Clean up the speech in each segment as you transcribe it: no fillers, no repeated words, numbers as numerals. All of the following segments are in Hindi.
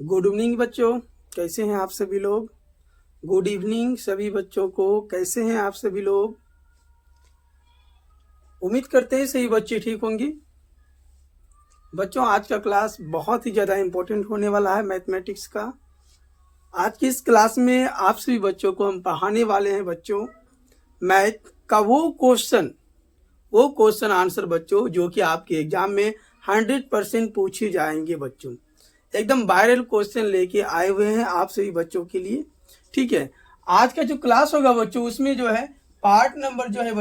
गुड इवनिंग बच्चों, कैसे हैं आप सभी लोग। गुड इवनिंग सभी बच्चों को, कैसे हैं आप सभी लोग। उम्मीद करते हैं सभी बच्चे ठीक होंगे। बच्चों आज का क्लास बहुत ही ज़्यादा इम्पोर्टेंट होने वाला है मैथमेटिक्स का। आज की इस क्लास में आप सभी बच्चों को हम पढ़ाने वाले हैं बच्चों मैथ का वो क्वेश्चन आंसर बच्चों जो कि आपके एग्जाम में 100% पूछे जाएंगे बच्चों। एकदम वायरल क्वेश्चन लेके आए हुए हैं आप सभी बच्चों के लिए। ठीक है, आज का जो क्लास होगा बच्चों उसमें जो है पार्ट नंबर जो है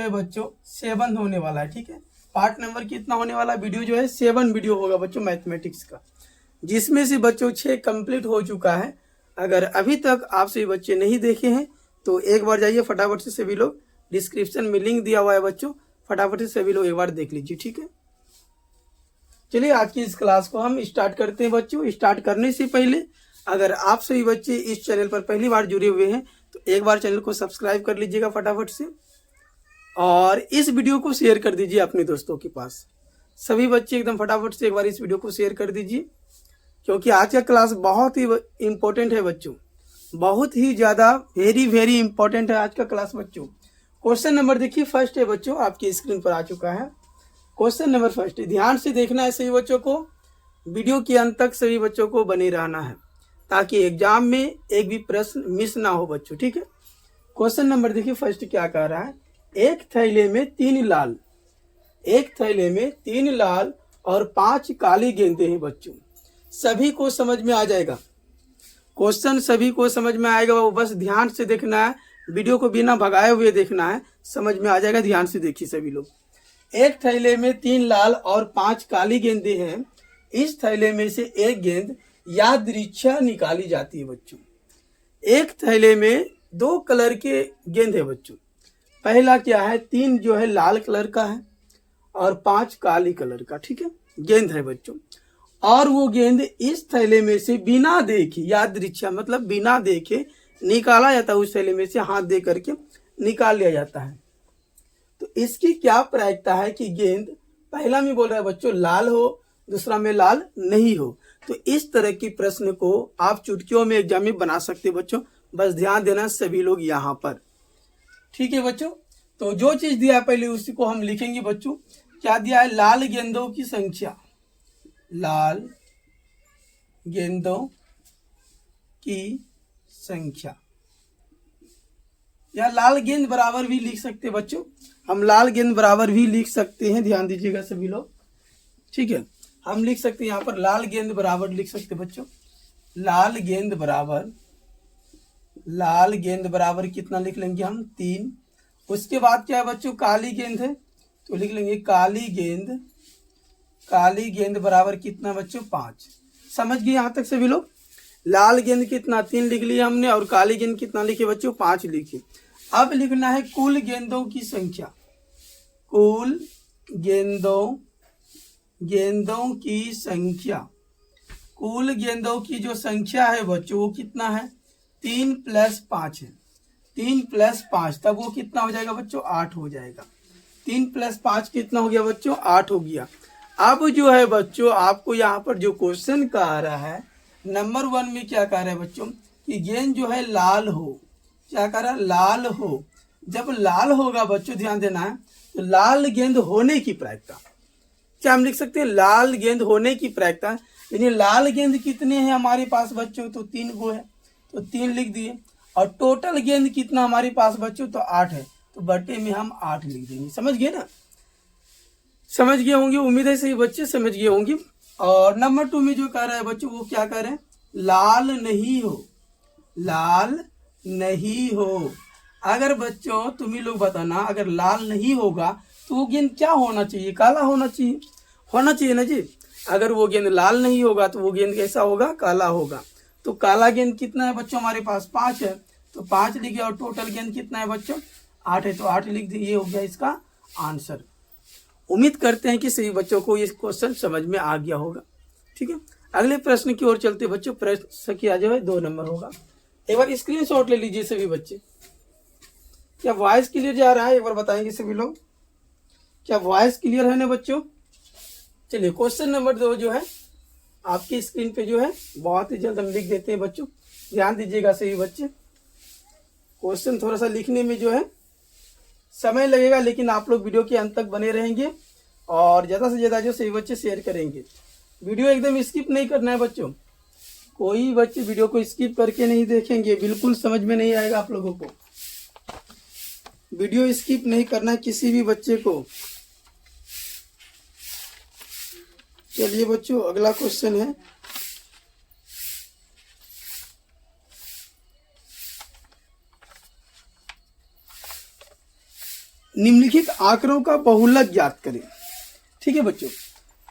बच्चों 7 होने वाला है। ठीक है, पार्ट नंबर कितना होने वाला वीडियो जो है 7 वीडियो होगा बच्चों मैथमेटिक्स का, जिसमें से बच्चों 6 कंप्लीट हो चुका है। अगर अभी तक आप सभी बच्चे नहीं देखे हैं तो एक बार जाइए फटाफट से सभी लोग, डिस्क्रिप्शन में लिंक दिया हुआ है बच्चों, फटाफट से सभी लोग एक बार देख लीजिए। ठीक है, चलिए आज की इस क्लास को हम स्टार्ट करते हैं बच्चों। स्टार्ट करने से पहले अगर आप सभी बच्चे इस चैनल पर पहली बार जुड़े हुए हैं तो एक बार चैनल को सब्सक्राइब कर लीजिएगा फटाफट से, और इस वीडियो को शेयर कर दीजिए अपने दोस्तों के पास। सभी बच्चे एकदम फटाफट से एक बार इस वीडियो को शेयर कर दीजिए, क्योंकि आज का क्लास बहुत ही इम्पोर्टेंट है बच्चों, बहुत ही ज़्यादा वेरी इंपॉर्टेंट है आज का क्लास बच्चों। क्वेश्चन नंबर देखिए फर्स्ट है बच्चों, आपकी स्क्रीन पर आ चुका है। क्वेश्चन नंबर फर्स्ट, ध्यान से देखना है सभी बच्चों को, वीडियो के अंत तक सभी बच्चों को बने रहना है ताकि एग्जाम में एक भी प्रश्न मिस ना हो बच्चों। ठीक है, क्वेश्चन नंबर देखिए फर्स्ट क्या कह रहा है। एक थैले में 3 लाल और 5 काली गेंदें हैं बच्चों। सभी को समझ में आ जाएगा क्वेश्चन, सभी को समझ में आएगा। वो बस ध्यान से देखना है, वीडियो को बिना भगाए हुए देखना है, समझ में आ जाएगा। ध्यान से देखिए सभी लोग। एक थैले में 3 लाल और 5 काली गेंदें हैं। इस थैले में से एक गेंद यादृच्छा निकाली जाती है बच्चों। एक थैले में 2 कलर के गेंद है बच्चों। पहला क्या है, 3 जो है लाल कलर का है और 5 काली कलर का, ठीक है, गेंद है बच्चों। और वो गेंद इस थैले में से बिना देखे, यादृच्छा मतलब बिना देखे निकाला जाता है। उस थैले में से हाथ दे करके निकाल लिया जाता है। तो इसकी क्या प्रायिकता है कि गेंद पहला में बोल रहा है बच्चों लाल हो, दूसरा में लाल नहीं हो। तो इस तरह की प्रश्न को आप चुटकियों में एग्जाम में बना सकते हैं बच्चों, बस ध्यान देना सभी लोग यहाँ पर। ठीक है बच्चों, तो जो चीज दिया है पहले उसी को हम लिखेंगे बच्चों। क्या दिया है, लाल गेंदों की संख्या, लाल गेंदों की संख्या, या लाल गेंद बराबर भी लिख सकते हैं बच्चों। हम लाल गेंद बराबर भी लिख सकते हैं, ध्यान दीजिएगा सभी लोग। ठीक है, हम लिख सकते हैं यहाँ पर लाल गेंद बराबर लिख सकते हैं बच्चों। लाल गेंद बराबर कितना लिख लेंगे हम, 3। उसके बाद क्या है बच्चों, काली गेंद है तो लिख लेंगे काली गेंद बराबर कितना बच्चों, 5। समझ गए यहाँ तक सभी लोग। लाल गेंद कितना, 3 लिख लिया हमने, और काली गेंद कितना लिखे बच्चों, 5 लिखे। अब लिखना है कुल गेंदों की संख्या, कुल गेंदों की संख्या। कुल गेंदों की जो संख्या है बच्चों वो कितना है, 3 + 5 है। 3 + 5 तब वो कितना हो जाएगा बच्चों, 8 हो जाएगा। 3 + 5 कितना हो गया बच्चों, 8 हो गया। अब जो है बच्चों आपको यहाँ पर जो क्वेश्चन कह रहा है नंबर 1 में क्या कह रहा है बच्चों कि गेंद जो है लाल हो। क्या कह रहा है, लाल हो। जब लाल होगा बच्चों ध्यान देना है, तो लाल गेंद होने की प्रायिकता, क्या हम लिख सकते हैं, लाल गेंद होने की प्रायिकता। यानी लाल गेंद कितने हैं हमारे पास बच्चों, तो 3 गो है, तो 3 लिख दिए। और टोटल गेंद कितना हमारे पास बच्चों, तो 8 है, तो बटे में हम 8 लिख देंगे। समझ गए ना, समझ गए होंगे, उम्मीद है सही बच्चे समझ गए होंगे। और नंबर 2 में जो कह रहा है बच्चों वो क्या कह रहे हैं, लाल नहीं हो। अगर बच्चों तुम ही लोग बताना, अगर लाल नहीं होगा तो वो गेंद क्या होना चाहिए, काला होना चाहिए ना जी। अगर वो गेंद लाल नहीं होगा तो वो गेंद कैसा होगा, काला होगा। तो काला गेंद कितना है बच्चों हमारे पास, 5 है, तो 5 लिखे। और टोटल गेंद कितना है बच्चों, 8 है, तो 8 लिख दिए। ये हो गया इसका आंसर। उम्मीद करते हैं कि सभी बच्चों को ये क्वेश्चन समझ में आ गया होगा। ठीक है, अगले प्रश्न की ओर चलते बच्चों। प्रश्न संख्या जो है 2 नंबर होगा। एक बार स्क्रीनशॉट ले लीजिए सभी बच्चे। क्या वॉइस क्लियर जा रहा है, एक बार बताएंगे सभी लोग, क्या वॉइस क्लियर है ना बच्चों। चलिए क्वेश्चन नंबर 2 जो है आपकी स्क्रीन पे जो है बहुत ही जल्द हम लिख देते हैं बच्चों, ध्यान दीजिएगा सभी बच्चे। क्वेश्चन थोड़ा सा लिखने में जो है समय लगेगा, लेकिन आप लोग वीडियो के अंत तक बने रहेंगे और ज़्यादा से ज़्यादा जो सभी बच्चे शेयर करेंगे। वीडियो एकदम स्किप नहीं करना है बच्चों, कोई बच्चे वीडियो को स्किप करके नहीं देखेंगे, बिल्कुल समझ में नहीं आएगा आप लोगों को। वीडियो स्किप नहीं करना है किसी भी बच्चे को। चलिए बच्चों, अगला क्वेश्चन है, निम्नलिखित आंकड़ों का बहुलक ज्ञात करें। ठीक है बच्चों,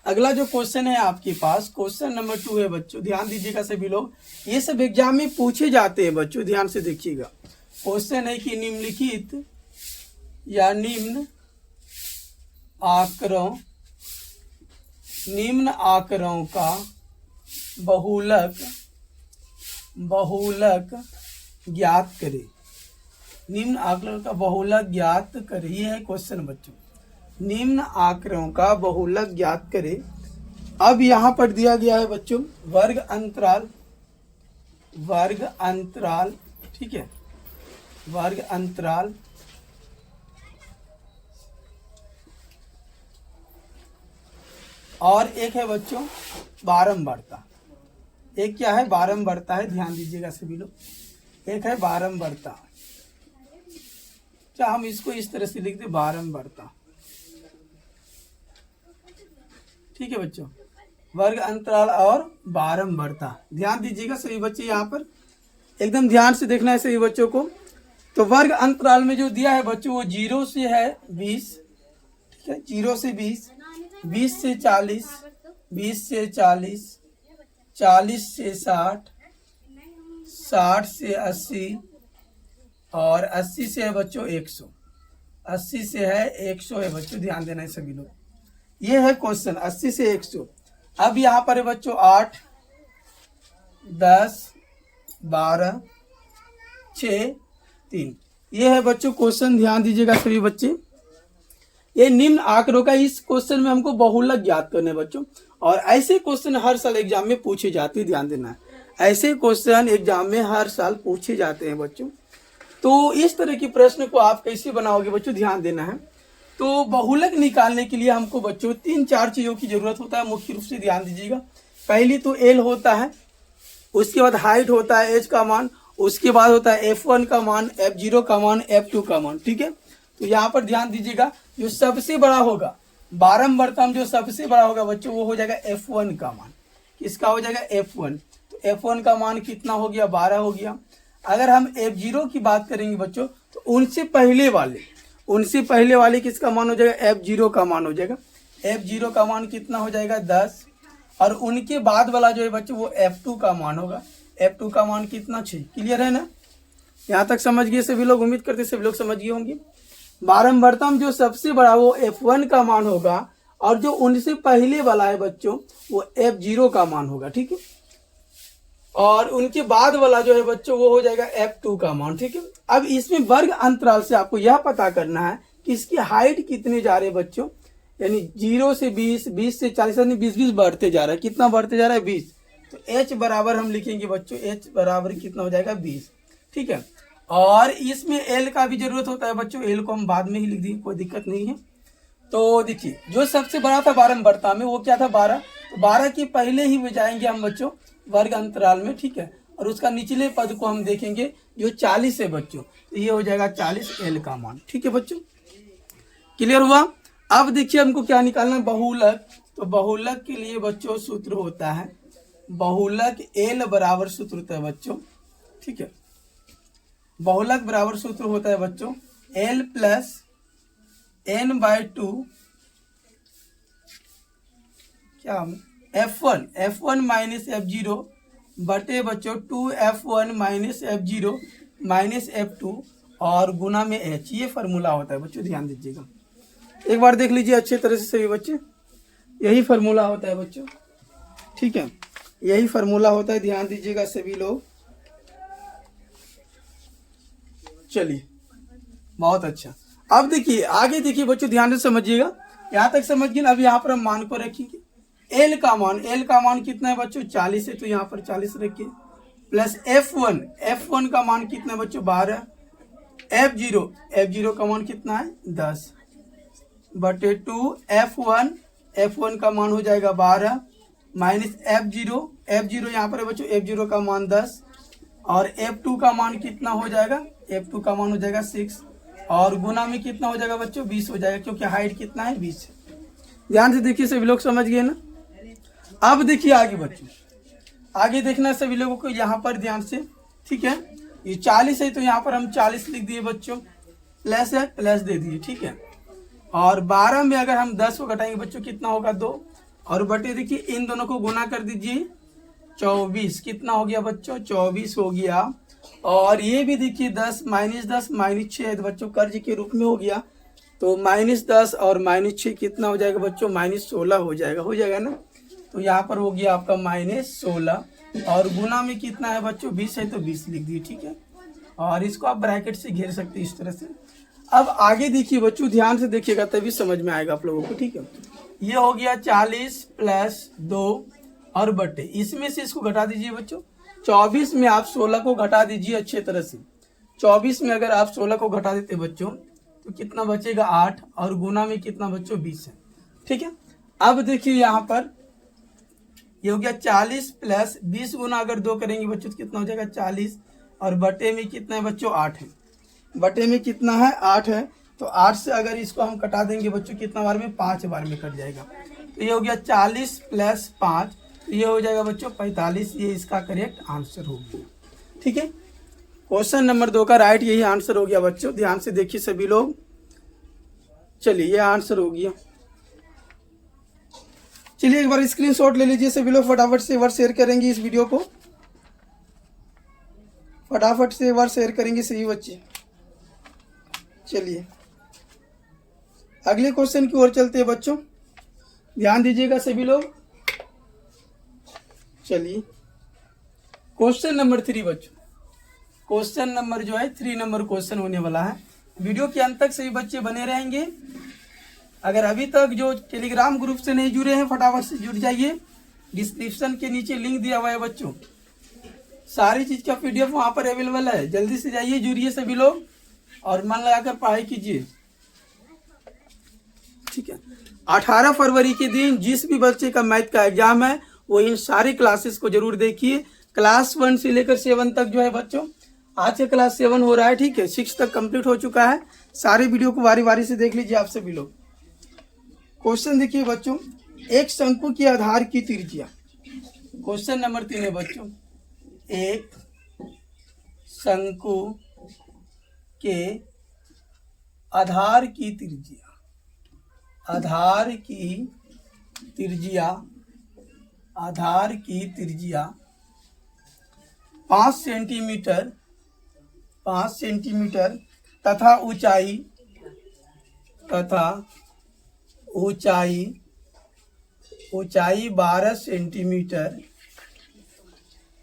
अगला जो क्वेश्चन है आपके पास क्वेश्चन नंबर 2 है बच्चों, ध्यान दीजिएगा सभी लोग, ये सब एग्जाम में पूछे जाते हैं बच्चों, ध्यान से देखिएगा। क्वेश्चन है कि निम्नलिखित या निम्न आंकड़ों का बहुलक ज्ञात करें। निम्न आंकड़ों का बहुलक ज्ञात करें, ये है क्वेश्चन बच्चों। निम्न आंकड़ों का बहुलक ज्ञात करें। अब यहाँ पर दिया गया है बच्चों वर्ग अंतराल, ठीक है, वर्ग अंतराल और एक है बच्चों बारंबारता। एक क्या है? बारंबारता है, ध्यान दीजिएगा सभी लोग। एक है बारंबारता, क्या हम इसको इस तरह से लिख दे, बारंबारता। ठीक है बच्चों, वर्ग अंतराल और बारंबारता, ध्यान दीजिएगा सभी बच्चे, यहाँ पर एकदम ध्यान से देखना है सभी बच्चों को। तो वर्ग अंतराल में जो दिया है बच्चों वो 0 से है 20, ठीक है, 0 से 20, 20 से 40, 20 से 40, 40 से 60, 60 से 80 और 80 से है बच्चों 100, 80 से है 100 है बच्चों, ध्यान देना है सभी लोग। ये है क्वेश्चन 80 से 100। अब यहाँ पर है बच्चों 8, 10, 12, 6, 3। ये है बच्चों क्वेश्चन, ध्यान दीजिएगा सभी बच्चे। ये निम्न आंकड़ों का, इस क्वेश्चन में हमको बहुलक ज्ञात करने हैं बच्चों, और ऐसे क्वेश्चन हर साल एग्जाम में पूछे जाते हैं, ध्यान देना है। ऐसे क्वेश्चन एग्जाम में हर साल पूछे जाते हैं बच्चों। तो इस तरह के प्रश्न को आप कैसे बनाओगे बच्चों, ध्यान देना है। तो बहुलक निकालने के लिए हमको बच्चों 3-4 चीज़ों की जरूरत होता है, मुख्य रूप से ध्यान दीजिएगा। पहली तो एल होता है, उसके बाद हाइट होता है एच का मान, उसके बाद होता है F1 का मान, F0 का मान, F2 का मान, ठीक है। तो यहाँ पर ध्यान दीजिएगा, जो सबसे बड़ा होगा बारंबारता में जो सबसे बड़ा होगा बच्चों वो हो जाएगा F1 का मान। किसका हो जाएगा? F1। तो F1 का मान कितना हो गया? 12 हो गया। अगर हम F0 की बात करेंगे बच्चों तो उनसे पहले वाले किसका मान हो जाएगा? F0 का मान हो जाएगा। F0 का मान कितना हो जाएगा? 10। और उनके बाद वाला जो है बच्चों वो F2 का मान होगा। F2 का मान कितना? 6। क्लियर है ना? यहाँ तक समझ गए सभी लोग? उम्मीद करते सभी लोग समझ गए होंगे। बारंबारता में जो सबसे बड़ा वो F1 का मान होगा और जो उनसे पहले वाला है बच्चों वो F0 का मान होगा, ठीक है। और उनके बाद वाला जो है बच्चों वो हो जाएगा F2 का मान, ठीक है। अब इसमें वर्ग अंतराल से आपको यह पता करना है कि इसकी हाइट कितने जा रहे हैं बच्चों, यानी 0 से 20, 20 से 40, यानी 20 बढ़ते जा रहा है। कितना बढ़ते जा रहा है? 20। तो H बराबर हम लिखेंगे बच्चों, H बराबर कितना हो जाएगा? 20, ठीक है। और इसमें L का भी जरूरत होता है बच्चों, L को हम बाद में ही लिख देंगे, कोई दिक्कत नहीं है। तो देखिए जो सबसे बड़ा था बारंबारता में वो क्या था? 12। तो 12 के पहले ही जाएंगे हम बच्चों वर्ग अंतराल में, ठीक है। और उसका निचले पद को हम देखेंगे जो 40 है बच्चों, तो ये हो जाएगा 40 L का मान, ठीक है बच्चों। क्लियर हुआ? अब देखिए हमको क्या निकालना है? बहुलक। तो बहुलक के लिए बच्चों सूत्र होता है, बहुलक L बराबर सूत्र होता है बच्चों, ठीक है। बहुलक बराबर सूत्र होता है बच्चों L प्लस n/2 क्या F1 माइनस F0 बटे बच्चों 2F1 minus F0 minus F2 और गुना में H। ये फार्मूला होता है बच्चों, ध्यान दीजिएगा। एक बार देख लीजिए अच्छे तरह से सभी बच्चे, यही फार्मूला होता है बच्चों, ठीक है। यही फार्मूला होता है, ध्यान दीजिएगा सभी लोग। चलिए बहुत अच्छा। अब देखिए आगे देखिए बच्चों, ध्यान से समझिएगा, यहाँ तक समझ गए। अब यहाँ पर हम मान को रखेंगे एल का मान कितना है बच्चों 40 है, तो यहाँ पर 40 रखिए, प्लस F1 का मान कितना है बच्चों 12, F0 का मान कितना है 10 बटे 2 F1 का मान हो जाएगा 12 माइनस F0 यहाँ पर है बच्चों, F0 का मान 10 और F2 का मान कितना हो जाएगा, F2 का मान हो जाएगा 6 और गुना में कितना हो जाएगा बच्चों 20 हो जाएगा, क्योंकि हाइट कितना है 20। ध्यान से देखिए सभी लोग, समझ गए ना। अब देखिए आगे बच्चों, आगे देखना सभी लोगों को यहाँ पर ध्यान से, ठीक है। ये 40 है तो यहाँ पर हम 40 लिख दिए बच्चों, प्लस है प्लस दे दिए, ठीक है। और 12 में अगर हम 10 को घटाएंगे बच्चों कितना होगा 2 और बटे देखिए इन दोनों को गुना कर दीजिए 24, कितना हो गया बच्चों 24 हो गया। और ये भी देखिए 10 माइनस 6 है तो बच्चों कर्ज के रूप में हो गया, तो -10 और -6 कितना हो जाएगा बच्चों -16 हो जाएगा ना। तो यहाँ पर हो गया आपका -16 और गुना में कितना है बच्चों 20 है तो 20 लिख दिए, ठीक है। और इसको आप ब्रैकेट से घेर सकते हैं इस तरह से। अब आगे देखिए बच्चों, ध्यान से देखिएगा तभी समझ में आएगा आप लोगों को, ठीक है। ये हो गया 40 प्लस 2 और बटे, इसमें से इसको घटा दीजिए बच्चों, 24 में आप 16 को घटा दीजिए अच्छे तरह से। 24 में अगर आप 16 को घटा देते बच्चों तो कितना बचेगा 8 और गुना में कितना बच्चों 20 है, ठीक है। अब देखिए यहाँ पर ये हो गया 40 प्लस 20 गुना अगर 2 करेंगे बच्चों तो कितना हो जाएगा 40 और बटे में कितना है बच्चों 8 है, बटे में कितना है 8 है। तो 8 से अगर इसको हम कटा देंगे बच्चों कितना बार में 5 बार में कट जाएगा। तो ये हो गया 40 प्लस 5, तो ये हो जाएगा बच्चों 45, ये इसका करेक्ट आंसर हो गया, ठीक है। क्वेश्चन नंबर 2 का राइट यही आंसर हो गया बच्चों। ध्यान से देखिए सभी लोग, चलिए ये आंसर हो गया। चलिए एक बार स्क्रीनशॉट ले लीजिए सभी लोग, फटाफट से एक बार शेयर करेंगे इस वीडियो को, फटाफट से एक बार शेयर करेंगे सही बच्चे। चलिए अगले क्वेश्चन की ओर चलते हैं बच्चों, ध्यान दीजिएगा सभी लोग। चलिए क्वेश्चन नंबर 3 बच्चों, क्वेश्चन नंबर जो है 3 नंबर क्वेश्चन होने वाला है। वीडियो के अंत तक सभी बच्चे बने रहेंगे। अगर अभी तक जो टेलीग्राम ग्रुप से नहीं जुड़े हैं फटाफट से जुड़ जाइए, डिस्क्रिप्शन के नीचे लिंक दिया हुआ है बच्चों, सारी चीज का PDF वहां पर अवेलेबल है। जल्दी से जाइए, जुड़िए सभी लोग और मन लगाकर पढ़ाई कीजिए, ठीक है। 18 फरवरी के दिन जिस भी बच्चे का मैथ का एग्जाम है वो इन सारी क्लासेस को जरूर देखिए। क्लास 1 से लेकर 7 तक जो है बच्चों, आज से क्लास 7 हो रहा है, ठीक है। 6 तक कंप्लीट हो चुका है। सारे वीडियो को बारी बारी से देख लीजिए आप सभी लोग। क्वेश्चन देखिए बच्चों, एक शंकु के आधार की त्रिज्या, क्वेश्चन नंबर 3 है बच्चों, एक शंकु के आधार की त्रिज्या, आधार की त्रिज्या 5 सेंटीमीटर तथा ऊंचाई 12 सेंटीमीटर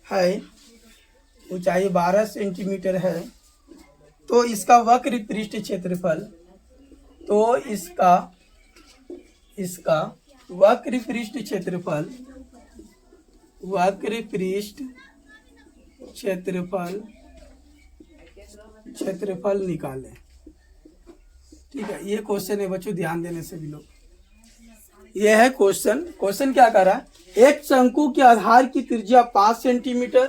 है, ऊंचाई 12 सेंटीमीटर है। तो इसका वक्र पृष्ठ क्षेत्रफल, तो इसका वक्र पृष्ठ क्षेत्रफल निकालें, ठीक है। ये क्वेश्चन है बच्चों, ध्यान देने से भी लोग, ये है क्वेश्चन क्या कर रहा है, एक शंकु के आधार की त्रिज्या 5 सेंटीमीटर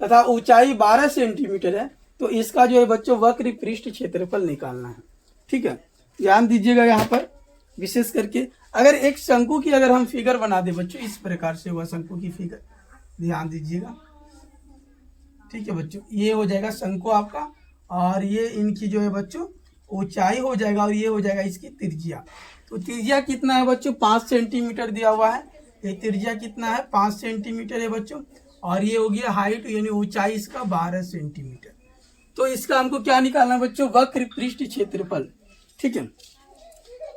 तथा ऊंचाई 12 सेंटीमीटर है, तो इसका जो है बच्चों वक्र पृष्ठ क्षेत्रफल निकालना है, ठीक है। ध्यान दीजिएगा यहाँ पर विशेष करके, अगर एक शंकु की अगर हम फिगर बना दे बच्चों, इस प्रकार से हुआ शंकु की फिगर, ध्यान दीजिएगा, ठीक है बच्चों। ये हो जाएगा शंकु आपका और ये इनकी जो है बच्चों ऊंचाई हो जाएगा और ये हो जाएगा इसकी त्रिज्या। तो त्रिज्या कितना है बच्चों 5 सेंटीमीटर दिया हुआ है, ये त्रिज्या कितना है 5 सेंटीमीटर है बच्चों, और ये हो गया हाइट यानी ऊंचाई इसका 12 सेंटीमीटर। तो इसका हमको क्या निकालना है बच्चों, वक्र पृष्ठ क्षेत्रफल, ठीक है।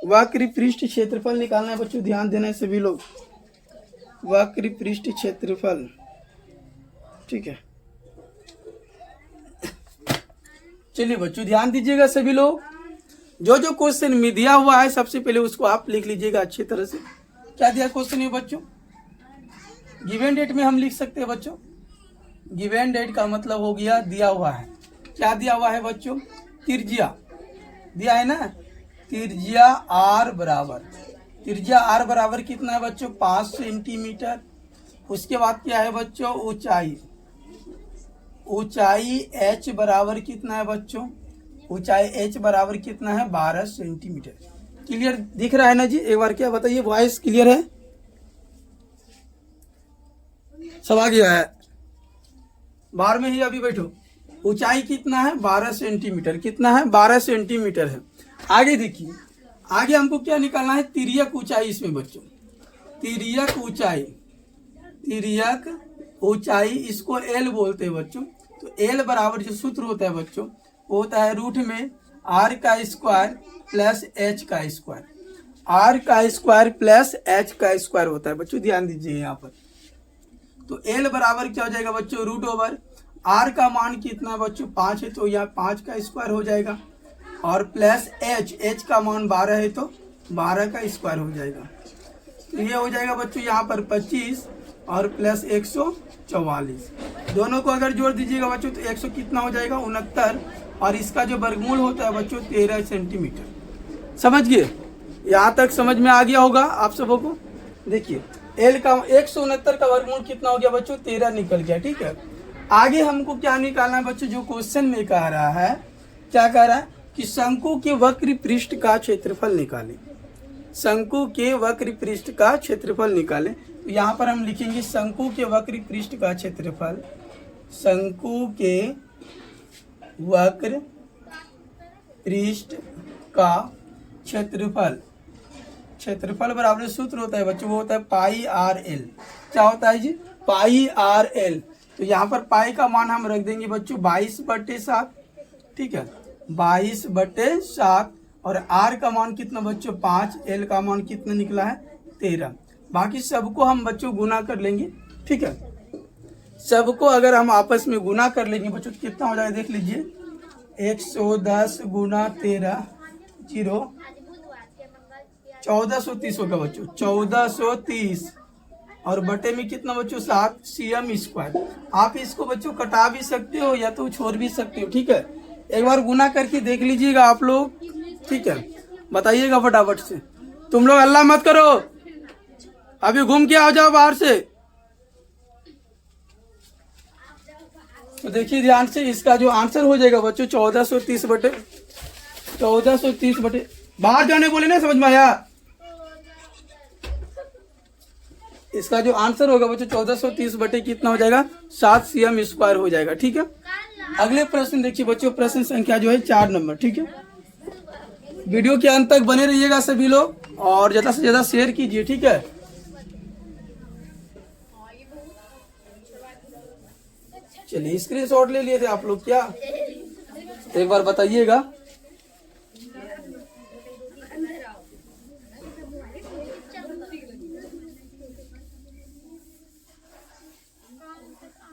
वक्र पृष्ठ क्षेत्रफल निकालना है बच्चों, ध्यान देना है सभी लोग, वक्र पृष्ठ क्षेत्रफल, ठीक है। चलिए बच्चों ध्यान दीजिएगा सभी लोग, जो क्वेश्चन में दिया हुआ है सबसे पहले उसको आप लिख लीजिएगा अच्छी तरह से। क्या दिया क्वेश्चन में बच्चों, गिवन डेट में हम लिख सकते हैं बच्चों, गिवन डेट का मतलब हो गया दिया हुआ है। क्या दिया हुआ है बच्चों? त्रिज्या दिया है ना, त्रिज्या आर बराबर, त्रिज्या आर बराबर कितना है बच्चों? 5 सेंटीमीटर। उसके बाद क्या है बच्चों? ऊंचाई, ऊंचाई h बराबर कितना है बच्चों? ऊंचाई h बराबर कितना है? 12 सेंटीमीटर। क्लियर दिख रहा है ना जी? एक बार क्या बताइए, वॉइस क्लियर है? सब आ गया है? बाहर में ही अभी बैठो। ऊंचाई कितना है? 12 सेंटीमीटर। कितना है? 12 सेंटीमीटर है। आगे देखिए, आगे हमको क्या निकालना है? तिर्यक ऊंचाई इसमें बच्चों, तिर्यक ऊंचाई, तिर्यक ऊंचाई इसको एल बोलते हैं बच्चों। तो एल बराबर जो सूत्र होता है बच्चों वो होता है रूट में आर का स्क्वायर प्लस एच का स्क्वायर, आर का स्क्वायर प्लस एच का स्क्वायर होता है बच्चों, ध्यान दीजिए यहाँ पर। तो एल बराबर क्या हो जाएगा बच्चों? रूट ओवर आर का मान कितना बच्चों? 5 है तो यहाँ 5 का स्क्वायर हो जाएगा, और प्लस एच, एच का मान 12 है तो 12 का स्क्वायर हो जाएगा। तो ये हो जाएगा बच्चों यहाँ पर 25 और प्लस 144, दोनों को अगर जोड़ दीजिएगा बच्चों तो 100 कितना हो जाएगा? 69, और इसका जो वर्गमूल होता है बच्चों 13 सेंटीमीटर। समझ गए? यहाँ तक समझ में आ गया होगा आप सबों को। देखिए एल का 169 का वर्गमूल कितना हो गया बच्चों? 13 निकल गया। ठीक है, आगे हमको क्या निकालना है बच्चों? जो क्वेश्चन में कह रहा है, क्या कह रहा है कि शंकु के वक्र पृष्ठ का क्षेत्रफल निकालें, शंकु के वक्र पृष्ठ का क्षेत्रफल निकालें। तो यहाँ पर हम लिखेंगे शंकु के वक्र पृष्ठ का क्षेत्रफल, शंकु के वक्र पृष्ठ का क्षेत्रफल, क्षेत्रफल बराबर सूत्र होता है बच्चों वो होता है पाई आर एल। क्या होता है जी? पाई आर एल। तो यहाँ पर पाई का मान हम रख देंगे बच्चों 22/7। ठीक है, 22/7, और आर का मान कितना बच्चों? 5, एल का मान कितना निकला है? 13। बाकी सबको हम बच्चों गुना कर लेंगे। ठीक है, सबको अगर हम आपस में गुना कर लेंगे बच्चों तो कितना हो जाएगा? देख लीजिए, 110 गुना 13 0, 1430 होगा बच्चों, 1430, और बटे में कितना बच्चों? 7 cm स्क्वायर। आप इसको बच्चों कटा भी सकते हो या तो छोड़ भी सकते हो। ठीक है, एक बार गुना करके देख लीजिएगा आप लोग। ठीक है, बताइएगा फटाफट से। तुम लोग अल्लाह मत करो, अभी घूम के आ जाओ बाहर से। तो देखिए ध्यान से, इसका जो आंसर हो जाएगा बच्चों 1430 बटे, 1430 बटे, बाहर जाने बोले ना, समझ में आया? इसका जो आंसर होगा बच्चों 1430 बटे कितना हो जाएगा? 7 cm स्क्वायर हो जाएगा। ठीक है, अगले प्रश्न देखिए बच्चों, प्रश्न संख्या जो है 4 नंबर। ठीक है, वीडियो के अंत तक बने रहिएगा सभी लोग, और ज्यादा से ज्यादा शेयर कीजिए। ठीक है, चलिए स्क्रीनशॉट ले लिए थे आप लोग क्या? एक बार बताइएगा।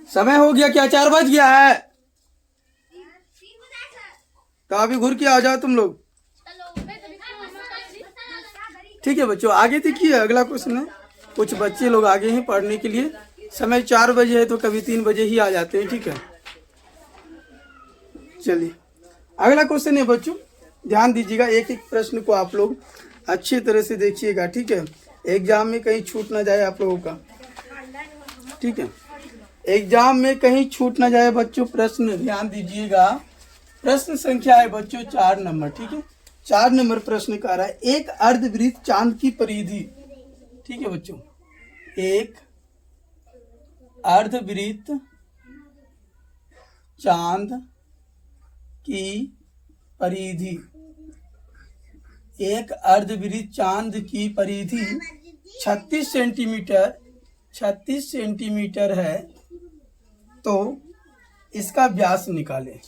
समय हो गया क्या? 4 बज गया है? तो अभी घूर के आ जाओ तुम लोग। ठीक है बच्चों, आगे देखिए अगला क्वेश्चन है। कुछ बच्चे लोग आगे हैं पढ़ने के लिए, समय 4 बजे है तो कभी 3 बजे ही आ जाते हैं। ठीक है, चलिए अगला क्वेश्चन है बच्चों, ध्यान दीजिएगा, एक एक प्रश्न को आप लोग अच्छी तरह से देखिएगा। ठीक है, एग्जाम में कहीं छूट ना जाए आप लोगों का। ठीक है, एग्जाम में कहीं छूट ना जाए बच्चों। प्रश्न ध्यान दीजिएगा, प्रश्न संख्या है बच्चों 4 नंबर। ठीक है, 4 नंबर प्रश्न कह रहा है, एक अर्धवृत्त चांद की परिधि। ठीक है बच्चों, एक अर्धवृत्त चांद की परिधि, एक अर्धवृत्त चांद की परिधि 36 सेंटीमीटर, 36 सेंटीमीटर है, तो इसका व्यास निकालें।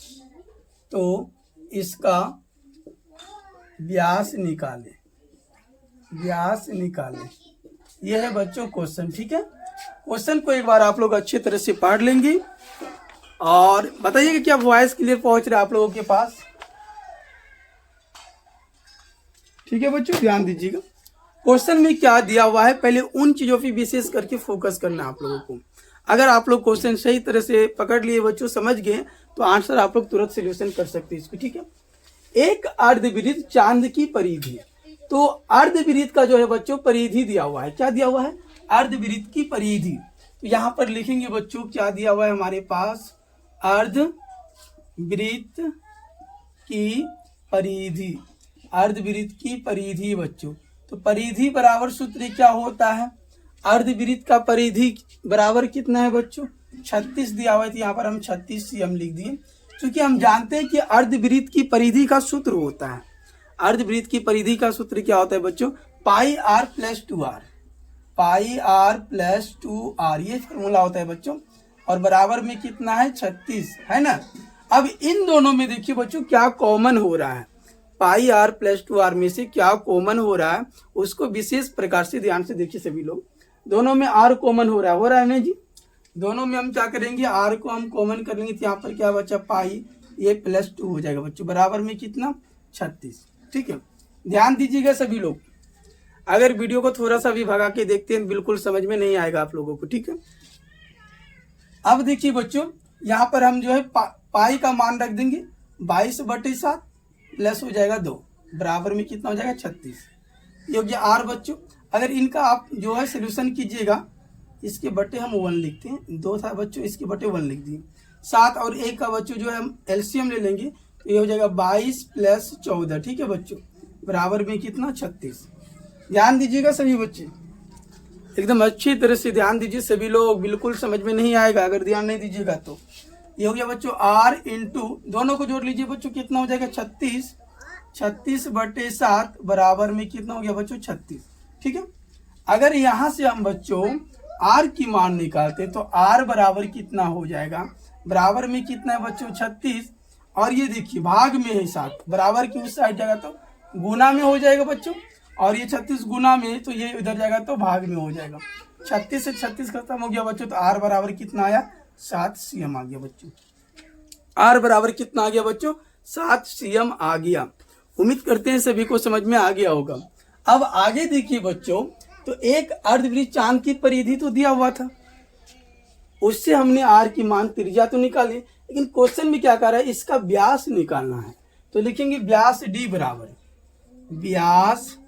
तो इसका व्यास निकालें, व्यास निकालें। यह है बच्चों क्वेश्चन। ठीक है, क्वेश्चन को एक बार आप लोग अच्छी तरह से पढ़ लेंगे, और बताइए कि क्या वॉइस क्लियर पहुंच रहा है आप लोगों के पास? ठीक है बच्चों, ध्यान दीजिएगा। क्वेश्चन में क्या दिया हुआ है, पहले उन चीजों पे विशेष करके फोकस करना है आप लोगों को। अगर आप लोग क्वेश्चन सही तरह से पकड़ लिए बच्चों, समझ गए, तो आंसर आप लोग तुरंत सोल्यूशन कर सकते हैं इसको, ठीक है। एक अर्धवृत्त चांद की परिधि, तो अर्धवृत्त का जो है बच्चों परिधि दिया हुआ है। क्या दिया हुआ है? अर्धवृत्त की परिधि। तो यहाँ पर लिखेंगे बच्चों क्या दिया हुआ है हमारे पास, अर्धवृत्त की परिधि, अर्धवृत्त की परिधि बच्चों। तो परिधि बराबर सूत्र क्या होता है? अर्धवृत्त का परिधि बराबर कितना है बच्चों? 36 दिया हुआ है, तो यहाँ पर हम 36 cm लिख दिए, क्योंकि हम जानते हैं कि अर्धवृत्त की परिधि का सूत्र होता है। अर्धवृत्त की परिधि का सूत्र क्या होता है बच्चों? Pi r plus 2r, pi r plus 2r, ये फॉर्मूला होता है बच्चों। और बराबर में कितना है? 36, है ना। अब इन दोनों में देखिए बच्चों क्या कॉमन हो रहा है, पाई आर प्लस 2r में से क्या कॉमन हो रहा है उसको विशेष प्रकार से ध्यान से देखिए सभी लोग। दोनों में r कॉमन हो रहा है ना जी। दोनों में हम क्या करेंगे, r को हम कॉमन कर लेंगे, तो यहाँ पर क्या बचा? पाई, ये प्लस 2 हो जाएगा बच्चों, बराबर में कितना? 36, ठीक है। ध्यान दीजिएगा सभी लोग, अगर वीडियो को थोड़ा सा भी भगा के देखते हैं बिल्कुल समझ में नहीं आएगा आप लोगों को, ठीक है। अब देखिए बच्चों यहाँ पर हम जो है पाई का मान रख देंगे 22/7 प्लस हो जाएगा 2, बराबर में कितना हो जाएगा? 36, ये हो गया r बच्चों। अगर इनका आप जो है सोल्यूशन कीजिएगा, इसके बटे हम 1 लिखते हैं, 2 था बच्चों, इसके बटे 1 लिख दिए। 7 और 1 का बच्चों जो है हम एलसीएम ले लेंगे, तो ये हो जाएगा 22 प्लस 14, ठीक है बच्चों, बराबर में कितना? 36। ध्यान दीजिएगा सभी बच्चे, एकदम अच्छी तरह से ध्यान दीजिए सभी लोग, बिल्कुल समझ में नहीं आएगा अगर ध्यान नहीं दीजिएगा तो। ये हो गया बच्चों r इंटू, दोनों को जोड़ लीजिए बच्चों, कितना हो जाएगा? 36, 36/7 बराबर में कितना हो गया बच्चों? 36, ठीक है। अगर यहाँ से हम बच्चों r की मान निकालते तो r बराबर कितना हो जाएगा? बराबर में कितना है बच्चों? 36, और ये देखिए भाग में है 7, बराबर की उस साइड जाएगा तो गुना में हो जाएगा बच्चों, और ये 36 गुना में, तो ये इधर जाएगा तो भाग में हो जाएगा। 36 से 36 खत्म हो गया बच्चों, तो r बराबर कितना आया? 7 cm आ गया बच्चों। r बराबर कितना आ गया बच्चों? 7 cm आ गया। उम्मीद करते हैं सभी को समझ में आ गया होगा। अब आगे देखिए बच्चों, तो एक अर्धवृत्त चांद की परिधि तो दिया हुआ था, उससे हमने r की मान त्रिज्या तो निकाली, लेकिन क्वेश्चन में क्या कर रहा है? इसका व्यास निकालना है। तो लिखेंगे व्यास d बराबर, व्यास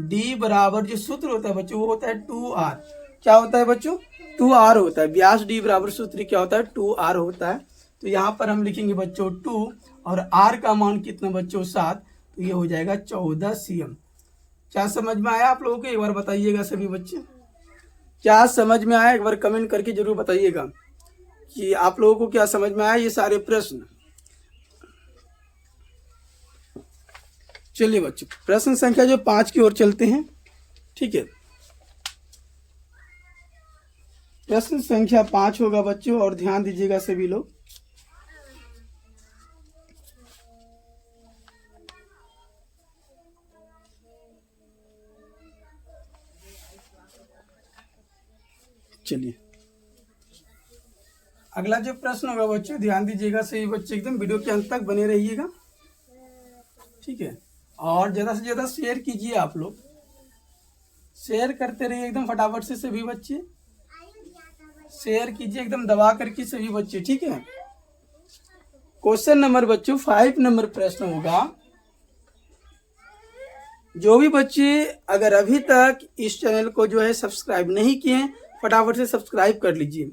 d बराबर जो सूत्र होता है बच्चों वो होता है 2r। क्या होता है बच्चों? 2r होता है। व्यास d बराबर सूत्र क्या होता है? 2r होता है। तो यहाँ पर हम लिखेंगे बच्चों 2, और r का मान कितना बच्चों? 7, तो ये हो जाएगा 14 cm। क्या समझ में आया आप लोगों को? एक बार बताइएगा सभी बच्चे, क्या समझ में आया? एक बार कमेंट करके जरूर बताइएगा कि आप लोगों को क्या समझ में आया ये सारे प्रश्न। चलिए बच्चों प्रश्न संख्या जो 5 की ओर चलते हैं, ठीक है। प्रश्न संख्या 5 होगा बच्चों, और ध्यान दीजिएगा सभी लोग। चलिए अगला जो प्रश्न होगा बच्चों, ध्यान दीजिएगा सभी बच्चे, एकदम वीडियो के अंत तक बने रहिएगा, ठीक है। और ज्यादा से ज्यादा शेयर कीजिए, आप लोग शेयर करते रहिए एकदम फटाफट से सभी बच्चे, शेयर कीजिए एकदम दबा करके सभी बच्चे, ठीक है। क्वेश्चन नंबर बच्चों 5 नंबर प्रश्न होगा। जो भी बच्चे अगर अभी तक इस चैनल को जो है सब्सक्राइब नहीं किए, फटाफट से सब्सक्राइब कर लीजिए,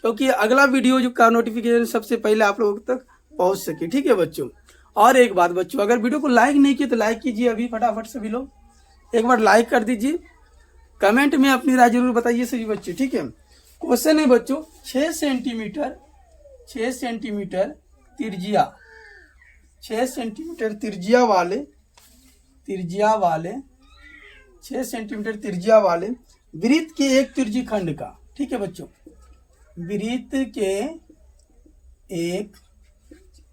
क्योंकि अगला वीडियो जो का नोटिफिकेशन सबसे पहले आप लोगों तक पहुंच सके, ठीक है बच्चों। और एक बात बच्चों, अगर वीडियो को लाइक नहीं किए तो लाइक कीजिए अभी फटाफट सभी लोग, एक बार लाइक कर दीजिए, कमेंट में अपनी राय जरूर बताइए सभी बच्चे, ठीक है। क्वेश्चन है बच्चों 6 सेंटीमीटर त्रिज्या, 6 सेंटीमीटर त्रिज्या वाले 6 सेंटीमीटर त्रिज्या वाले वृत्त के एक त्रिज्यखंड का, ठीक है बच्चों, वृत्त के एक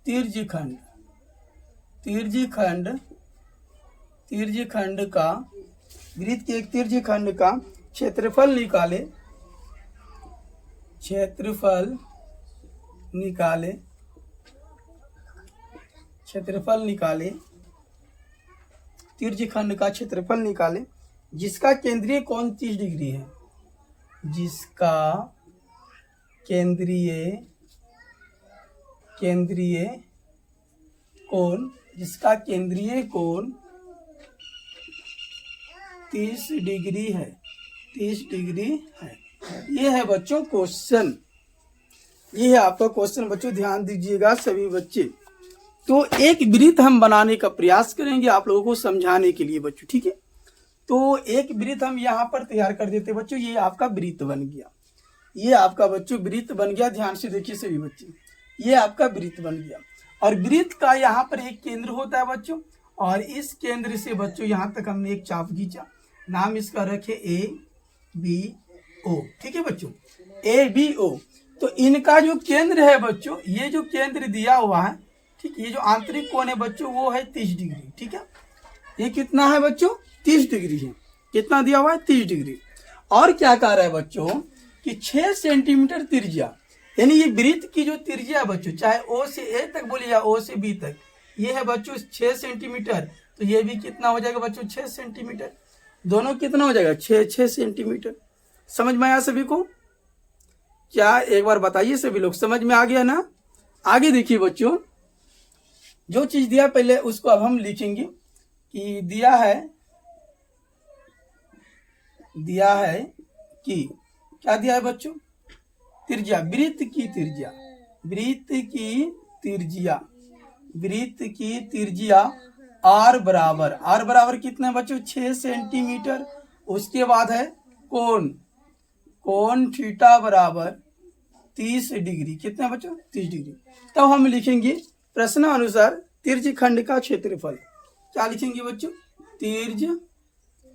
त्रिज्यखंड का, वृत्त के एक त्रिज्यखंड का क्षेत्रफल निकाले, त्रिज्यखंड का क्षेत्रफल निकाले जिसका केंद्रीय कोण 30 डिग्री है, जिसका केंद्रीय कोण 30 डिग्री है, 30 डिग्री है। ये है बच्चों क्वेश्चन, ये है आपका क्वेश्चन बच्चों, ध्यान दीजिएगा सभी बच्चे। तो एक वृत्त हम बनाने का प्रयास करेंगे आप लोगों को समझाने के लिए बच्चों, ठीक है। तो एक वृत्त हम यहाँ पर तैयार कर देते बच्चों, ये आपका वृत्त बन गया, ये आपका बच्चों वृत्त बन गया। ध्यान से देखिए सभी बच्चे, ये आपका वृत्त बन गया। और वृत्त का यहाँ पर एक केंद्र होता है बच्चों, और इस केंद्र से बच्चों यहाँ तक हमने एक चाप खींचा, नाम इसका रखे ABO, ठीक है बच्चों, ABO। तो इनका जो केंद्र है बच्चों, ये जो केंद्र दिया हुआ है, ठीक, ये जो आंतरिक कोण है बच्चों वो है 30 डिग्री, ठीक है। ये कितना है बच्चों, 30 डिग्री है। कितना दिया हुआ है, 30 डिग्री। और क्या कह रहा है बच्चों कि 6 सेंटीमीटर त्रिज्या, यानी ये वृत्त की जो त्रिज्या है बच्चों, चाहे O से A तक बोलिए या O से B तक, ये है बच्चों 6 सेंटीमीटर। तो ये भी कितना हो जाएगा बच्चों, 6 सेंटीमीटर। दोनों कितना हो जाएगा, 6 सेंटीमीटर। समझ में आया सभी को? क्या एक बार बताइए सभी लोग, समझ में आ गया ना? आगे देखिए बच्चों, जो चीज दिया पहले उसको अब हम लिखेंगे कि दिया है कि क्या दिया है बच्चों, त्रिज्या, वृत्त की त्रिज्या R बराबर कितना है बच्चों, 6 सेंटीमीटर। उसके बाद है कोण थीटा बराबर 30 डिग्री, कितना बच्चों, 30 डिग्री। तब हम लिखेंगे प्रश्नानुसार तिर्यखंड का क्षेत्रफल। क्या लिखेंगे बच्चों, तिर्यखंड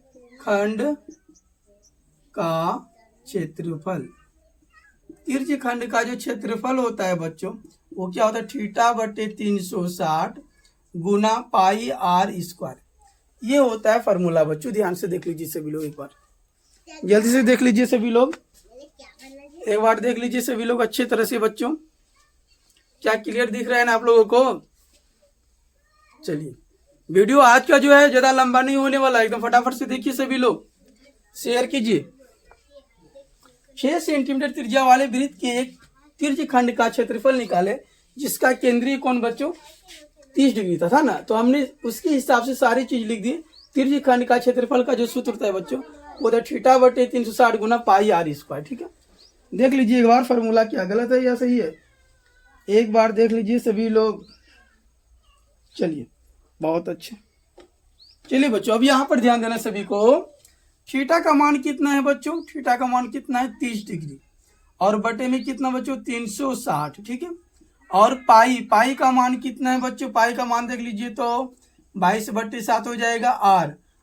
का क्षेत्रफल। तिर्यखंड का जो क्षेत्रफल होता है बच्चों वो क्या होता है, θ/360 गुना पाई r²। ये होता है फॉर्मूला बच्चों। ध्यान से देख लीजिए सभी लोग, एक बार जल्दी से देख लीजिए सभी लोग, एक बार देख लीजिए सभी लोग अच्छे तरह से बच्चों। क्या क्लियर दिख रहा है ना आप लोगों को? चलिए, वीडियो आज का जो है ज्यादा लंबा नहीं होने वाला, एकदम फटाफट से देखिए सभी लोग, शेयर कीजिए। 6 सेंटीमीटर त्रिज्या वाले वृत्त के एक तिर्यखंड का क्षेत्रफल निकाले जिसका केंद्रीय कोण बच्चों 30 डिग्री था ना। तो हमने उसके हिसाब से सारी चीज लिख दी। तिर्यखंड का क्षेत्रफल का जो सूत्र होता है बच्चों वो था θ/360 गुना पाई r², ठीक है। देख लीजिए एक बार फॉर्मूला क्या गलत है या सही है, एक बार देख लीजिए सभी लोग। चलिए, बहुत अच्छे। चलिए बच्चों, अब यहाँ पर ध्यान देना सभी को। थीटा का मान कितना है बच्चों, थीटा का मान कितना है, 30 डिग्री, और बटे में कितना बच्चों, 360, ठीक है। और पाई का मान कितना है बच्चों, पाई का मान देख लीजिए तो 22/7 हो जाएगा।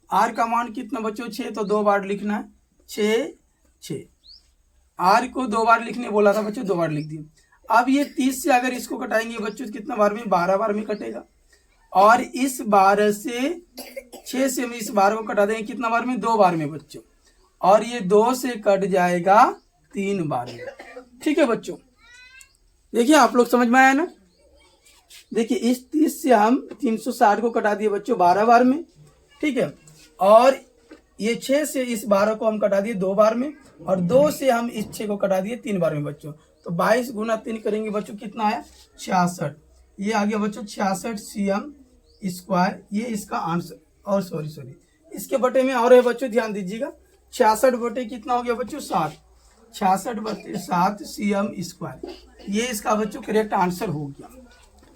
आर का मान कितना बच्चों, 6, तो 2 बार लिखना है, 6। आर को 2 बार लिखने बोला था बच्चों, 2 बार लिख दिए। अब ये 30 से अगर इसको कटाएंगे बच्चों कितना बार में, 12 बार में कटेगा। और इस 12 से 6 से हम इस 12 को कटा देंगे कितना बार में, 2 बार में बच्चों। और ये 2 से कट जाएगा 3 बार में, ठीक है बच्चों। देखिए आप लोग समझ में आया ना? देखिए इस 30 से हम 360 को कटा दिए बच्चों 12 बार में, ठीक है। और ये 6 से इस 12 को हम कटा दिए 2 बार में, और 2 से हम इस 6 को कटा दिए 3 बार में बच्चों। तो 22 गुना 3 करेंगे बच्चों, कितना आया, 66। ये आ गया बच्चों 66 cm²। ये इसका आंसर, और सॉरी इसके बटे में और है बच्चों, ध्यान दीजिएगा। 66 बटे कितना हो गया बच्चों, 7, 66/7 cm²। ये इसका बच्चों करेक्ट आंसर हो गया,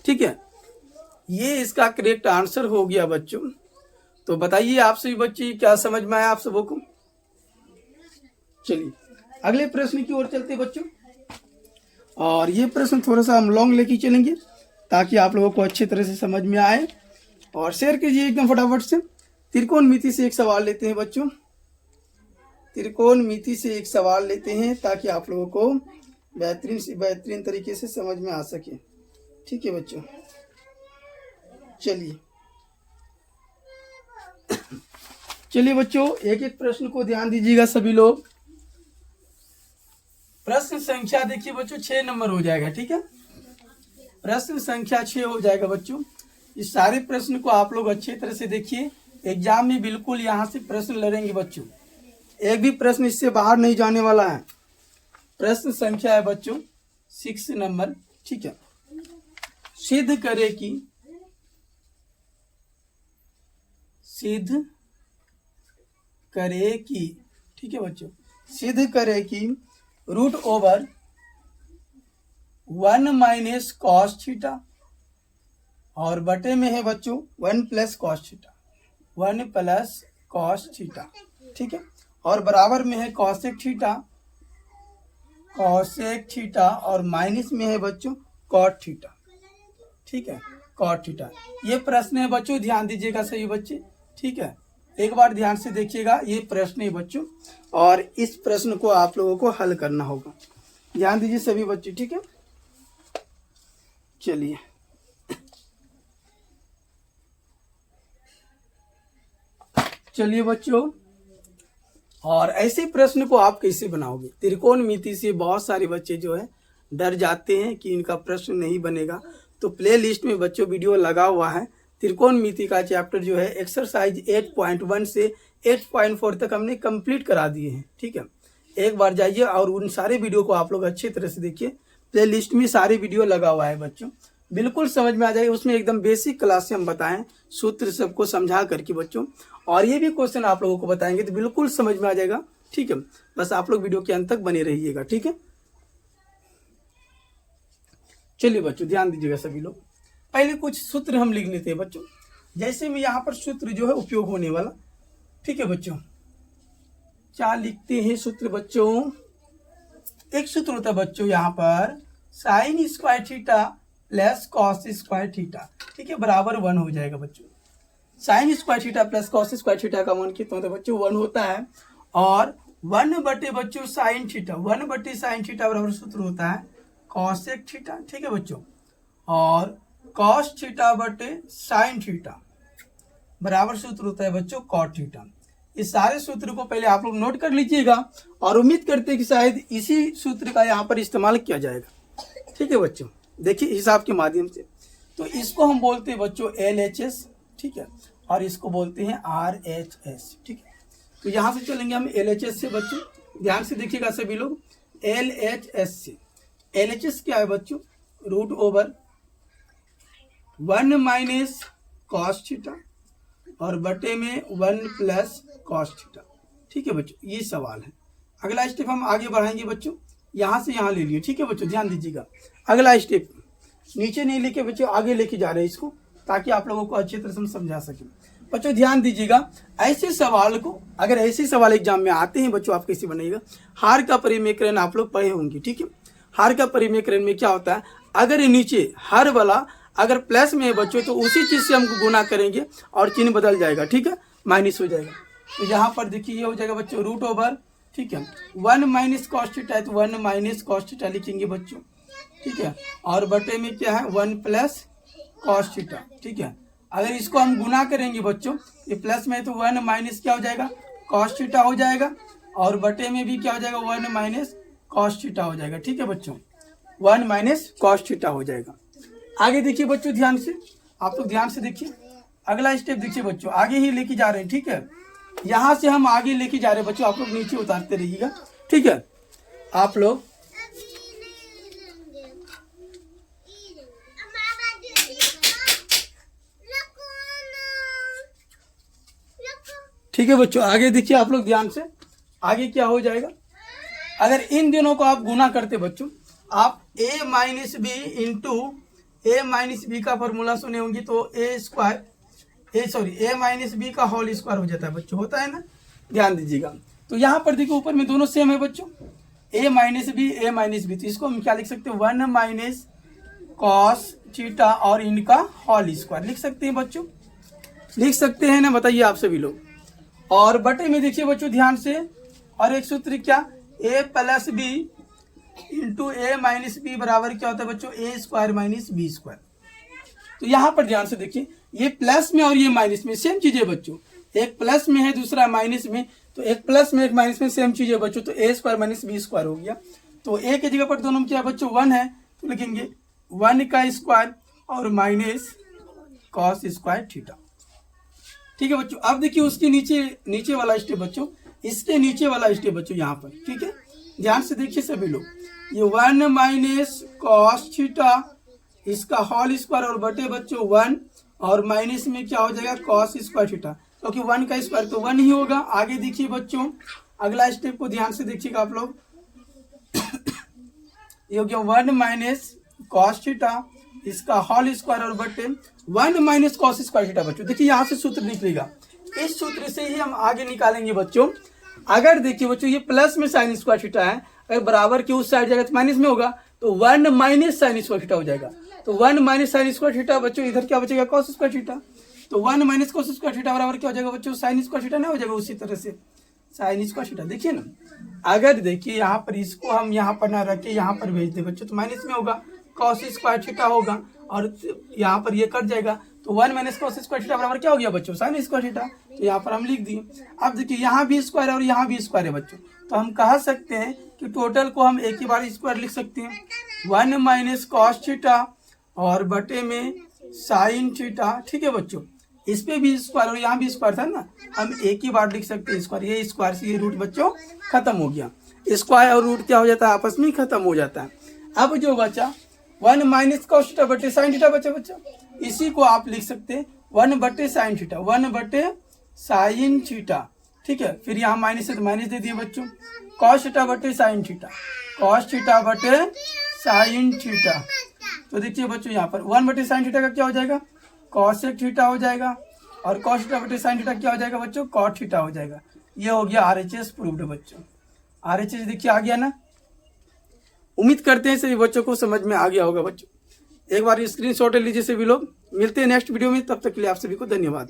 ठीक है। ये इसका करेक्ट आंसर हो गया बच्चों। तो बताइए आप सभी बच्चे क्या समझ में आया आप सबों को? चलिए अगले प्रश्न की ओर चलते बच्चों। और ये प्रश्न थोड़ा सा हम लॉन्ग लेके चलेंगे ताकि आप लोगों को अच्छी तरह से समझ में आए। और शेयर कीजिए एकदम फटाफट से। त्रिकोणमिति से एक सवाल लेते हैं बच्चों, त्रिकोणमिति से एक सवाल लेते हैं ताकि आप लोगों को बेहतरीन से बेहतरीन तरीके से समझ में आ सके, ठीक है बच्चों। चलिए बच्चों, एक एक प्रश्न को ध्यान दीजिएगा सभी लोग। प्रश्न संख्या देखिए बच्चों 6 नंबर हो जाएगा, ठीक है। प्रश्न संख्या 6 हो जाएगा बच्चों। इस सारे प्रश्न को आप लोग अच्छी तरह से देखिए एग्जाम में बिल्कुल यहाँ से प्रश्न लड़ेंगे बच्चों, एक भी प्रश्न इससे बाहर नहीं जाने वाला है। प्रश्न संख्या है बच्चों 6 नंबर, ठीक है। सिद्ध करे कि ठीक है बच्चों, सिद्ध करे कि root over 1 minus cos theta और बटे में है बच्चों 1 plus cos theta, 1 plus cos theta, ठीक है, और बराबर में है कॉसेक थीटा और माइनस में है बच्चों कॉट थीटा, ठीक है, कॉट थीटा। ये प्रश्न है बच्चों, ध्यान दीजिएगा सही बच्चे, ठीक है, एक बार ध्यान से देखिएगा, ये प्रश्न है बच्चों और इस प्रश्न को आप लोगों को हल करना होगा। ध्यान दीजिए सभी बच्चे, ठीक है। चलिए बच्चों, और ऐसे प्रश्न को आप कैसे बनाओगे? त्रिकोणमिति से बहुत सारे बच्चे जो है डर जाते हैं कि इनका प्रश्न नहीं बनेगा, तो प्ले लिस्ट में बच्चों वीडियो लगा हुआ है, त्रिकोणमिति का चैप्टर जो है एक्सरसाइज 8.1 से 8.4 तक हमने कंप्लीट करा दिए हैं, ठीक है। एक बार जाइए और उन सारे वीडियो को आप लोग अच्छी तरह से देखिए, प्ले लिस्ट में सारे वीडियो लगा हुआ है बच्चों, बिल्कुल समझ में आ जाएगा। उसमें एकदम बेसिक क्लास से हम बताएं, सूत्र सबको समझा करके बच्चों, और ये भी क्वेश्चन आप लोगों को बताएंगे तो बिल्कुल समझ में आ जाएगा, ठीक है। बस आप लोग वीडियो के अंत तक बने रहिएगा, ठीक है। चलिए बच्चों, ध्यान दीजिएगा सभी लोग। पहले कुछ सूत्र हम लिख लेते हैं बच्चों, जैसे में यहाँ पर सूत्र जो है उपयोग होने वाला, ठीक है बच्चों। क्या लिखते हैं सूत्र बच्चों? एक सूत्र होता है बच्चों यहाँ पर sine square theta plus cos square theta, ठीक है, बराबर 1 हो जाएगा बच्चों। Sine square theta plus cos square theta का मान कितना होता है बच्चों? 1 होता है, और 1 बटे बच्चों साइन थीटा, 1 बटे साइन थीटा बराबर सूत्र होता है कॉसेक थीटा, ठीक है बच्चों, और कॉस थीटा बटे साइन थीटा बराबर सूत्र होता है बच्चों कॉट थीटा। इस सारे सूत्र को पहले आप लोग नोट कर लीजिएगा और उम्मीद करते हैं कि शायद इसी सूत्र का यहाँ पर इस्तेमाल किया जाएगा, ठीक है बच्चों। देखिए हिसाब के माध्यम से, तो इसको हम बोलते हैं बच्चों LHS, ठीक है, और इसको बोलते हैं RHS, ठीक है। तो यहाँ से चलेंगे हम LHS से बच्चों, ध्यान से देखिएगा सभी लोग। LHS से, LHS क्या है बच्चों? Root over 1 minus cos theta और बटे में 1 प्लस कॉस थीटा, ठीक है बच्चों, ये सवाल है। अगला स्टेप हम आगे बढ़ाएंगे बच्चों, यहाँ से यहाँ ले लिए, ठीक है बच्चों, ध्यान दीजिएगा। अगला स्टेप नीचे नहीं लेके बच्चों आगे लेके जा रहे हैं इसको, ताकि आप लोगों को अच्छी तरह से समझा सके। बच्चों ध्यान दीजिएगा, ऐसे सवाल को अगर ऐसे सवाल एग्जाम में आते हैं बच्चों, आप कैसे बनाइएगा? हार का परिमेयकरण आप लोग पढ़े होंगे, ठीक है। हार का परिमेयकरण में क्या होता है? अगर नीचे हर वाला अगर प्लस में है बच्चों, तो उसी चीज से हमको गुना करेंगे और चिन्ह बदल जाएगा, ठीक है, माइनस हो जाएगा। तो यहाँ पर देखिए ये हो जाएगा बच्चों रूट ओवर, ठीक है, 1 माइनस कॉस थीटा है तो 1 माइनस कॉस थीटा लिखेंगे बच्चों, ठीक है, और बटे में क्या है 1 प्लस कॉस थीटा, ठीक है। अगर इसको हम गुना करेंगे बच्चों, ये प्लस में है तो 1 माइनस क्या हो जाएगा? कॉस थीटा हो जाएगा, और बटे में भी क्या हो जाएगा? 1 माइनस कॉस थीटा हो जाएगा, ठीक है बच्चों, 1 माइनस कॉस थीटा हो जाएगा। आगे देखिए बच्चों, ध्यान से आप लोग ध्यान से देखिए, अगला स्टेप देखिए बच्चों, आगे ही लेके जा रहे हैं, ठीक है। यहाँ से हम आगे लेके जा रहे हैं बच्चों, आप लोग नीचे उतारते रहिएगा, ठीक है। आप लोग ठीक है बच्चों, आगे देखिए आप लोग ध्यान से, आगे क्या हो जाएगा? अगर इन दोनों को आप गुना करते बच्चों, आप a minus B into A minus B का फॉर्मूला सुने होंगे, तो ए माइनस बी का होल स्क्वायर हो जाता है बच्चों, होता है ना, ध्यान दीजिएगा। तो यहाँ पर देखिए ऊपर में दोनों सेम है बच्चों, ए माइनस बी, तो इसको हम क्या लिख सकते हैं? 1 माइनस कॉस थीटा और इनका होल स्क्वायर लिख सकते हैं बच्चों, लिख सकते हैं ना, बताइए आप सभी लोग। और बटे में देखिए बच्चों ध्यान से, और एक सूत्र क्या? ए plus B into A minus B बराबर क्या होता है बच्चों? ए स्क्वायर माइनस बी स्क्वायर। तो यहाँ पर ध्यान से देखिए, ये प्लस में और ये माइनस में सेम चीज है बच्चों, एक प्लस में है दूसरा माइनस में, तो एक प्लस में एक माइनस में सेम चीज है बच्चों, तो ए स्क्वायर माइनस बी स्क्वायर हो गया। तो ए की जगह पर दोनों में क्या बच्चों? 1 है, तो लिखेंगे 1 का स्क्वायर और माइनस कॉस स्क्वायर थीटा, ठीक है बच्चों। अब देखिए उसके नीचे वाला स्टेप बच्चों, इसके नीचे वाला स्टेप बच्चों यहाँ पर, ठीक है, ध्यान से देखिए सभी लोग। ये 1 माइनस कॉस थीटा इसका होल स्क्वायर और बटे बच्चों 1 और माइनस में क्या हो जाएगा कॉस स्क्वायर थीटा, क्योंकि 1 का स्क्वायर तो 1 ही होगा। आगे देखिए बच्चों अगला स्टेप को ध्यान से देखिएगा आप लोग। ये हो गया 1 माइनस कॉस थीटा इसका होल स्क्वायर और बटे 1 माइनस कॉस स्क्वायर थीटा। बच्चों देखिए यहाँ से सूत्र निकलेगा, इस सूत्र से ही हम आगे निकालेंगे बच्चों। अगर देखिए बच्चों ये प्लस में साइन स्क्वायर थीटा है, अगर बराबर के उस साइड जाएगा तो माइनस में होगा, तो 1 माइनस साइन स्क्वायर थीटा हो जाएगा। तो 1 माइनस साइन स्क्वायर थीटा बच्चों, इधर क्या बचेगा कॉस स्क्वायर थीटा। तो 1 माइनस कॉस स्क्वायर थीटा बराबर क्या हो जाएगा बच्चों साइन स्क्वायर थीटा ना हो जाएगा। उसी तरह से साइन स्क्वायर थीटा देखिए ना, अगर देखिए यहाँ पर इसको हम यहाँ पर ना रख के यहाँ पर भेज दे बच्चों तो माइनस में होगा कॉस स्क्वायर थीटा होगा, और यहाँ पर ये कट जाएगा। तो 1 माइनस कॉस स्क्वायर थीटा बराबर क्या हो गया बच्चों साइन स्क्वायर थीटा। तो यहाँ पर हम लिख दिए। अब देखिए यहाँ भी स्क्वायर है और यहाँ भी स्क्वायर है बच्चों, तो हम कह सकते हैं कि टोटल को हम एक ही बार स्क्वायर लिख सकते हैं। 1 माइनस कॉस थीटा और बटे में साइन थीटा, ठीक है बच्चों। इस पे भी स्क्वायर और यहाँ भी स्क्वायर था ना, हम एक ही बार लिख सकते हैं स्क्वायर। ये स्क्वायर से ये रूट बच्चों खत्म हो गया, स्क्वायर और रूट क्या हो जाता है आपस में खत्म हो जाता है। अब जो बचा 1 माइनस कॉस थीटा बटे साइन थीटा बचा बच्चों, इसी को आप लिख सकते हैं 1 बटे साइन थीटा, 1 बटे साइन थीटा, ठीक है। फिर यहाँ माइनस है तो माइनस दे दिए बच्चों, कॉस थीटा बटे साइन थीटा, कॉस थीटा बटे साइन थीटा। तो देखिए बच्चों यहाँ पर 1 बटे साइन थीटा का क्या हो जाएगा कॉसेक थीटा हो जाएगा, और कॉस थीटा बटे साइन थीटा क्या हो जाएगा बच्चों कॉट थीटा हो जाएगा। ये हो गया RHS प्रूव्ड बच्चों। RHS देखिए आ गया ना। उम्मीद करते हैं सभी बच्चों को समझ में आ गया होगा बच्चों। एक बार स्क्रीनशॉट ले लीजिए सभी लोग। मिलते हैं नेक्स्ट वीडियो में, तब तक के लिए आप सभी को धन्यवाद।